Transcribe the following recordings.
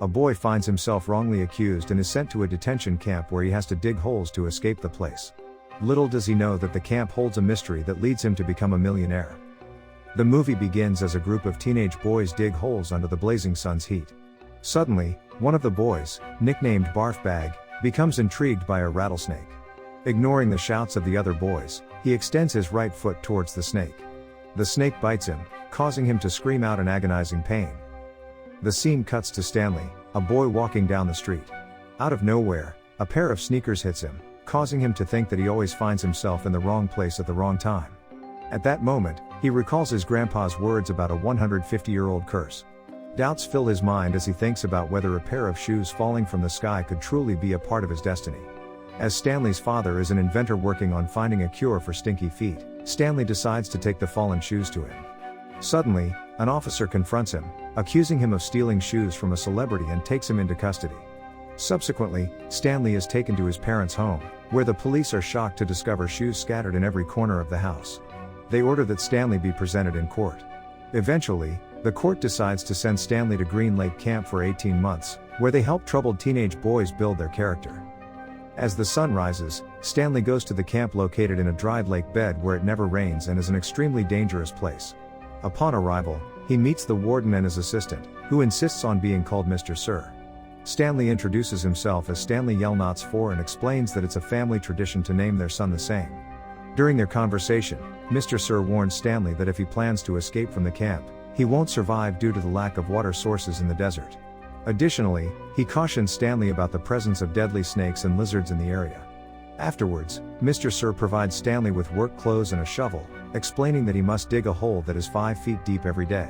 A boy finds himself wrongly accused and is sent to a detention camp where he has to dig holes to escape the place. Little does he know that the camp holds a mystery that leads him to become a millionaire. The movie begins as a group of teenage boys dig holes under the blazing sun's heat. Suddenly, one of the boys, nicknamed Barf Bag, becomes intrigued by a rattlesnake. Ignoring the shouts of the other boys, he extends his right foot towards the snake. The snake bites him, causing him to scream out in agonizing pain. The scene cuts to Stanley, a boy walking down the street. Out of nowhere, a pair of sneakers hits him, causing him to think that he always finds himself in the wrong place at the wrong time. At that moment, he recalls his grandpa's words about a 150-year-old curse. Doubts fill his mind as he thinks about whether a pair of shoes falling from the sky could truly be a part of his destiny. As Stanley's father is an inventor working on finding a cure for stinky feet, Stanley decides to take the fallen shoes to him. Suddenly, an officer confronts him, accusing him of stealing shoes from a celebrity and takes him into custody. Subsequently, Stanley is taken to his parents' home, where the police are shocked to discover shoes scattered in every corner of the house. They order that Stanley be presented in court. Eventually, the court decides to send Stanley to Green Lake Camp for 18 months, where they help troubled teenage boys build their character. As the sun rises, Stanley goes to the camp located in a dried lake bed where it never rains and is an extremely dangerous place. Upon arrival, he meets the warden and his assistant, who insists on being called Mr. Sir. Stanley introduces himself as Stanley Yelnats IV and explains that it's a family tradition to name their son the same. During their conversation, Mr. Sir warns Stanley that if he plans to escape from the camp, he won't survive due to the lack of water sources in the desert. Additionally, he cautions Stanley about the presence of deadly snakes and lizards in the area. Afterwards, Mr. Sir provides Stanley with work clothes and a shovel, explaining that he must dig a hole that is 5 feet deep every day.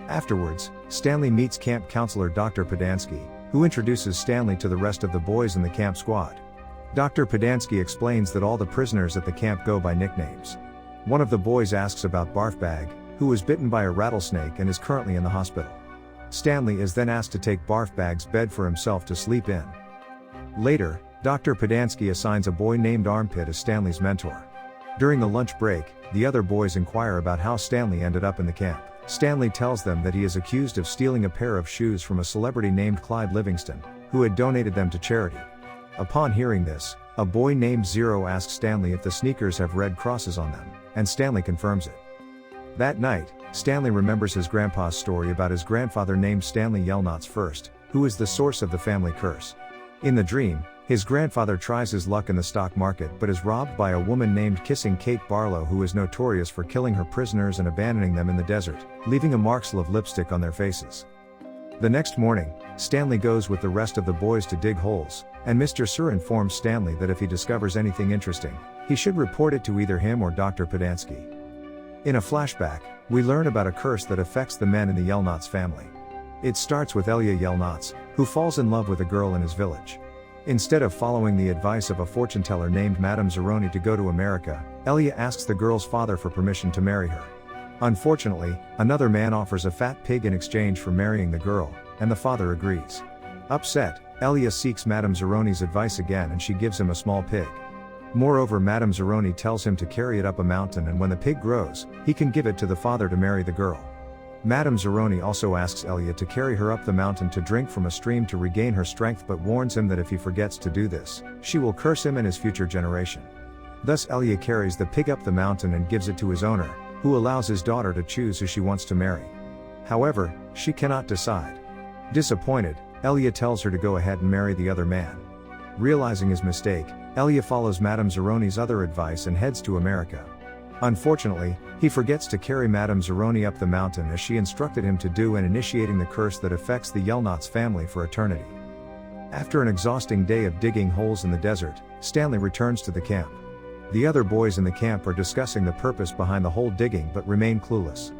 Afterwards, Stanley meets camp counselor Dr. Podansky, who introduces Stanley to the rest of the boys in the camp squad. Dr. Podansky explains that all the prisoners at the camp go by nicknames. One of the boys asks about Barf Bag, who was bitten by a rattlesnake and is currently in the hospital. Stanley is then asked to take Barf Bag's bed for himself to sleep in. Later, Dr. Podansky assigns a boy named Armpit as Stanley's mentor. During the lunch break, the other boys inquire about how Stanley ended up in the camp. Stanley tells them that he is accused of stealing a pair of shoes from a celebrity named Clyde Livingston, who had donated them to charity. Upon hearing this, a boy named Zero asks Stanley if the sneakers have red crosses on them, and Stanley confirms it. That night, Stanley remembers his grandpa's story about his grandfather named Stanley Yelnats I, who is the source of the family curse. In the dream, his grandfather tries his luck in the stock market but is robbed by a woman named Kissing Kate Barlow, who is notorious for killing her prisoners and abandoning them in the desert, leaving a morsel of lipstick on their faces. The next morning, Stanley goes with the rest of the boys to dig holes, and Mr. Sir informs Stanley that if he discovers anything interesting, he should report it to either him or Dr. Podansky. In a flashback, we learn about a curse that affects the men in the Yelnats family. It starts with Elia Yelnats, who falls in love with a girl in his village. Instead of following the advice of a fortune teller named Madame Zeroni to go to America, Elia asks the girl's father for permission to marry her. Unfortunately, another man offers a fat pig in exchange for marrying the girl, and the father agrees. Upset, Elia seeks Madame Zeroni's advice again and she gives him a small pig. Moreover, Madame Zeroni tells him to carry it up a mountain, and when the pig grows, he can give it to the father to marry the girl. Madame Zeroni also asks Elia to carry her up the mountain to drink from a stream to regain her strength, but warns him that if he forgets to do this, she will curse him and his future generation. Thus Elia carries the pig up the mountain and gives it to his owner, who allows his daughter to choose who she wants to marry. However, she cannot decide. Disappointed, Elia tells her to go ahead and marry the other man. Realizing his mistake, Elia follows Madame Zeroni's other advice and heads to America. Unfortunately, he forgets to carry Madame Zeroni up the mountain as she instructed him to do, and initiating the curse that affects the Yelnats family for eternity. After an exhausting day of digging holes in the desert, Stanley returns to the camp. The other boys in the camp are discussing the purpose behind the hole digging but remain clueless.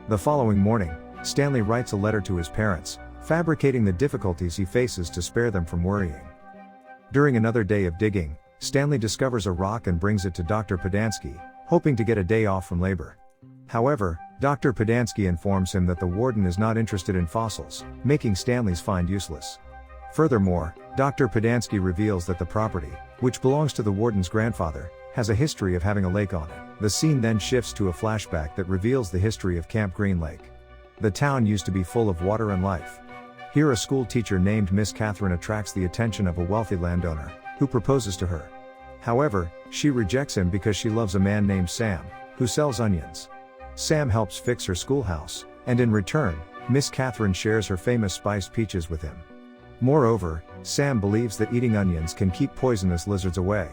The following morning, Stanley writes a letter to his parents, fabricating the difficulties he faces to spare them from worrying. During another day of digging, Stanley discovers a rock and brings it to Dr. Podansky, hoping to get a day off from labor. However, Dr. Podansky informs him that the warden is not interested in fossils, making Stanley's find useless. Furthermore, Dr. Podansky reveals that the property, which belongs to the warden's grandfather, has a history of having a lake on it. The scene then shifts to a flashback that reveals the history of Camp Green Lake. The town used to be full of water and life. Here a school teacher named Miss Catherine attracts the attention of a wealthy landowner, who proposes to her. However, she rejects him because she loves a man named Sam, who sells onions. Sam helps fix her schoolhouse, and in return, Miss Catherine shares her famous spiced peaches with him. Moreover, Sam believes that eating onions can keep poisonous lizards away.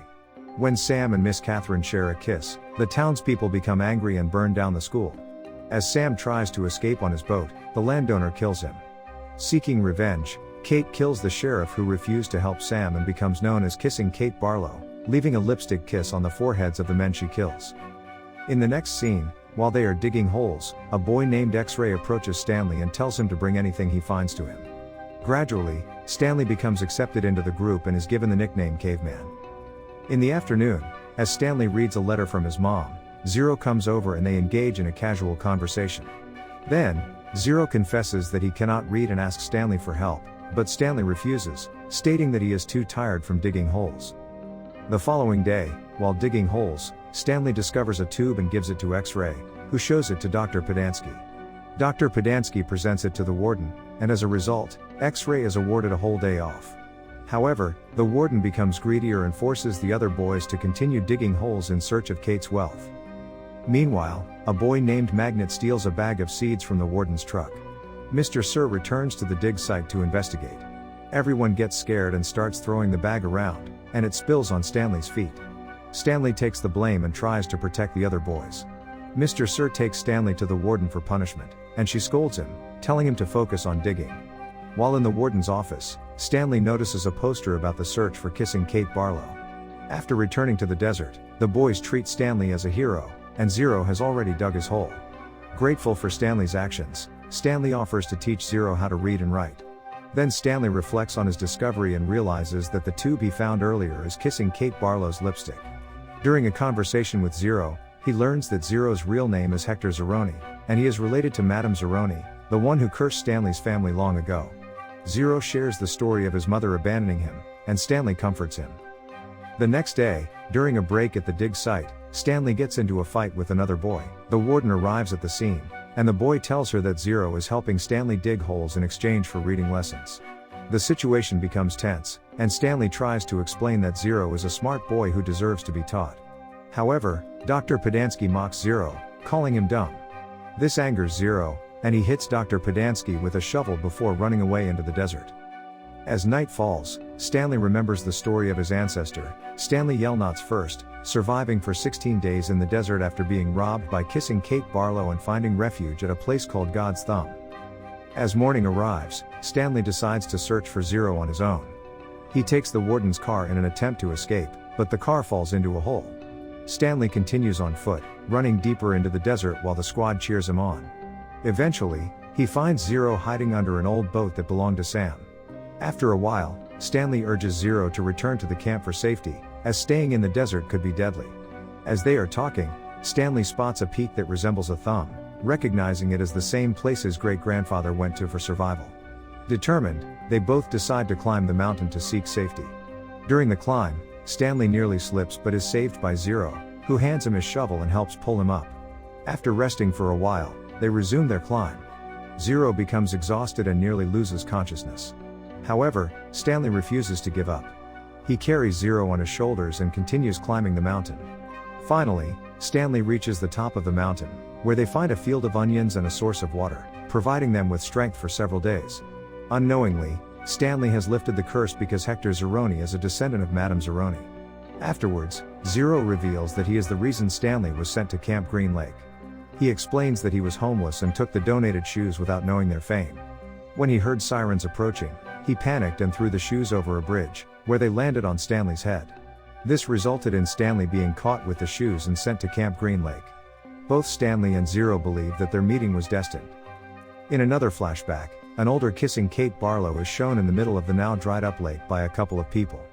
When Sam and Miss Catherine share a kiss, the townspeople become angry and burn down the school. As Sam tries to escape on his boat, the landowner kills him. Seeking revenge, Kate kills the sheriff who refused to help Sam and becomes known as Kissing Kate Barlow, leaving a lipstick kiss on the foreheads of the men she kills. In the next scene, while they are digging holes, a boy named X-Ray approaches Stanley and tells him to bring anything he finds to him. Gradually, Stanley becomes accepted into the group and is given the nickname Caveman. In the afternoon, as Stanley reads a letter from his mom, Zero comes over and they engage in a casual conversation. Then, Zero confesses that he cannot read and asks Stanley for help, but Stanley refuses, stating that he is too tired from digging holes. The following day, while digging holes, Stanley discovers a tube and gives it to X-Ray, who shows it to Dr. Podansky. Dr. Podansky presents it to the warden, and as a result, X-Ray is awarded a whole day off. However, the warden becomes greedier and forces the other boys to continue digging holes in search of Kate's wealth. Meanwhile, a boy named Magnet steals a bag of seeds from the warden's truck. Mr. Sir returns to the dig site to investigate. Everyone gets scared and starts throwing the bag around, and it spills on Stanley's feet. Stanley takes the blame and tries to protect the other boys. Mr. Sir takes Stanley to the warden for punishment, and she scolds him, telling him to focus on digging. While in the warden's office, Stanley notices a poster about the search for Kissing Kate Barlow. After returning to the desert, the boys treat Stanley as a hero, and Zero has already dug his hole. Grateful for Stanley's actions, Stanley offers to teach Zero how to read and write. Then Stanley reflects on his discovery and realizes that the tube he found earlier is Kissing Kate Barlow's lipstick. During a conversation with Zero, he learns that Zero's real name is Hector Zeroni, and he is related to Madame Zeroni, the one who cursed Stanley's family long ago. Zero shares the story of his mother abandoning him, and Stanley comforts him. The next day, during a break at the dig site, Stanley gets into a fight with another boy. The warden arrives at the scene, and the boy tells her that Zero is helping Stanley dig holes in exchange for reading lessons. The situation becomes tense, and Stanley tries to explain that Zero is a smart boy who deserves to be taught. However, Dr. Podansky mocks Zero, calling him dumb. This angers Zero, and he hits Dr. Podansky with a shovel before running away into the desert. As night falls, Stanley remembers the story of his ancestor, Stanley Yelnats first, surviving for 16 days in the desert after being robbed by Kissing Kate Barlow and finding refuge at a place called God's Thumb. As morning arrives, Stanley decides to search for Zero on his own. He takes the warden's car in an attempt to escape, but the car falls into a hole. Stanley continues on foot, running deeper into the desert while the squad cheers him on. Eventually, he finds Zero hiding under an old boat that belonged to Sam. After a while, Stanley urges Zero to return to the camp for safety, as staying in the desert could be deadly. As they are talking, Stanley spots a peak that resembles a thumb, recognizing it as the same place his great-grandfather went to for survival. Determined, they both decide to climb the mountain to seek safety. During the climb, Stanley nearly slips but is saved by Zero, who hands him his shovel and helps pull him up. After resting for a while, they resume their climb. Zero becomes exhausted and nearly loses consciousness. However, Stanley refuses to give up. He carries Zero on his shoulders and continues climbing the mountain. Finally, Stanley reaches the top of the mountain, where they find a field of onions and a source of water, providing them with strength for several days. Unknowingly, Stanley has lifted the curse because Hector Zeroni is a descendant of Madame Zeroni. Afterwards, Zero reveals that he is the reason Stanley was sent to Camp Green Lake. He explains that he was homeless and took the donated shoes without knowing their fame. When he heard sirens approaching, he panicked and threw the shoes over a bridge, where they landed on Stanley's head. This resulted in Stanley being caught with the shoes and sent to Camp Green Lake. Both Stanley and Zero believe that their meeting was destined. In another flashback, an older Kissing Kate Barlow is shown in the middle of the now dried up lake by a couple of people.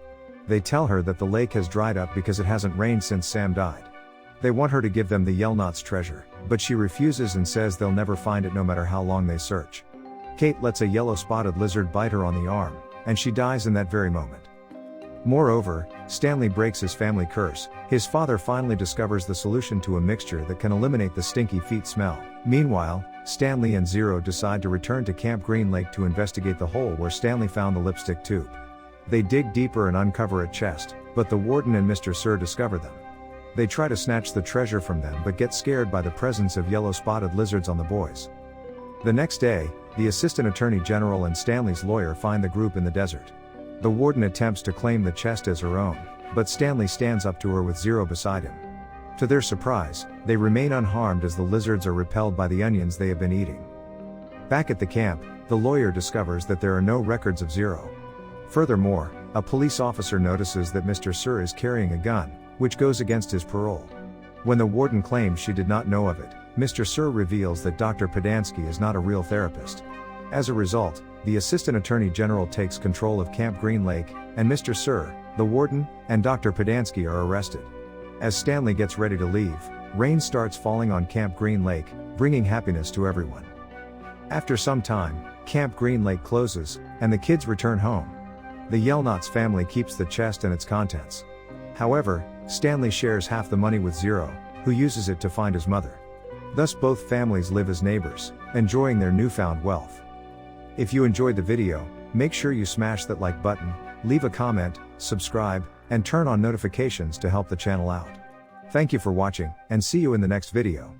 They tell her that the lake has dried up because it hasn't rained since Sam died. They want her to give them the Yelnats treasure, but she refuses and says they'll never find it no matter how long they search. Kate lets a yellow spotted lizard bite her on the arm, and she dies in that very moment. Moreover, Stanley breaks his family curse. His father finally discovers the solution to a mixture that can eliminate the stinky feet smell. Meanwhile, Stanley and Zero decide to return to Camp Green Lake to investigate the hole where Stanley found the lipstick tube. They dig deeper and uncover a chest, but the warden and Mr. Sir discover them. They try to snatch the treasure from them but get scared by the presence of yellow-spotted lizards on the boys. The next day, the Assistant Attorney General and Stanley's lawyer find the group in the desert. The warden attempts to claim the chest as her own, but Stanley stands up to her with Zero beside him. To their surprise, they remain unharmed as the lizards are repelled by the onions they have been eating. Back at the camp, the lawyer discovers that there are no records of Zero. Furthermore, a police officer notices that Mr. Sir is carrying a gun, which goes against his parole. When the warden claims she did not know of it, Mr. Sir reveals that Dr. Podansky is not a real therapist. As a result, the Assistant Attorney General takes control of Camp Green Lake, and Mr. Sir, the warden, and Dr. Podansky are arrested. As Stanley gets ready to leave, rain starts falling on Camp Green Lake, bringing happiness to everyone. After some time, Camp Green Lake closes, and the kids return home. The Yelnats family keeps the chest and its contents. However, Stanley shares half the money with Zero, who uses it to find his mother. Thus both families live as neighbors, enjoying their newfound wealth. If you enjoyed the video, make sure you smash that like button, leave a comment, subscribe, and turn on notifications to help the channel out. Thank you for watching, and see you in the next video.